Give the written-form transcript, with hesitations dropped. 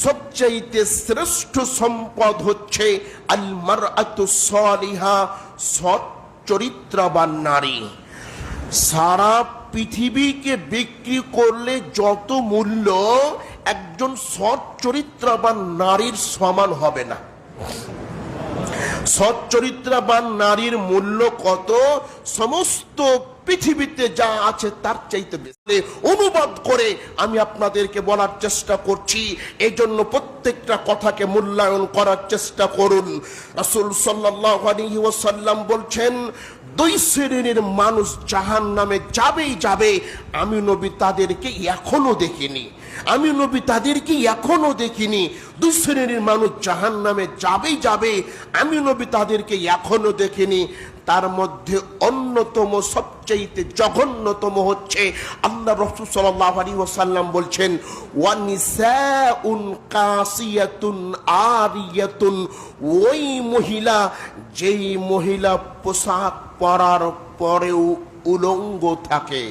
সবচাইতে শ্রেষ্ঠ সম্পদ হচ্ছে আল মারআতু সালিহা, সৎ চরিত্রবান নারী। সারা পৃথিবীকে বিক্রি করলে যত মূল্য একজন সৎ চরিত্রবান নারীর সমান হবে না। সৎ চরিত্রবান নারীর মূল্য কত? সমস্ত পৃথিবীতে যা আছে তার চাইতে বেশি। অনুবাদ করে আমি আপনাদেরকে বলার চেষ্টা করছি, এই জন্য প্রত্যেকটা কথাকে মূল্যায়ন করার চেষ্টা করুন। রাসূল সাল্লাল্লাহু আলাইহি ওয়াসাল্লাম বলছেন, দুই শ্রেণীর মানুষ জাহান্নামে যাবেই যাবে, আমি নবী তাদেরকে এখনো দেখিনি। আমি নবী তাদেরকে এখনো দেখিনি। দুই শ্রেণীর মানুষ জাহান্নামে যাবেই যাবে, আমি নবী তাদেরকে এখনো দেখিনি। তার মধ্যে অন্যতম সবচেয়ে জঘন্যতম হচ্ছে, আল্লাহ রাসূল সাল্লাল্লাহু আলাইহি ওয়াসাল্লাম বলছেন, ওয়ানিসাউন কাসিয়াতুন আরিয়াতুন, ওই মহিলা যেই মহিলা পোশাক পরার পরেও উলঙ্গ থাকে।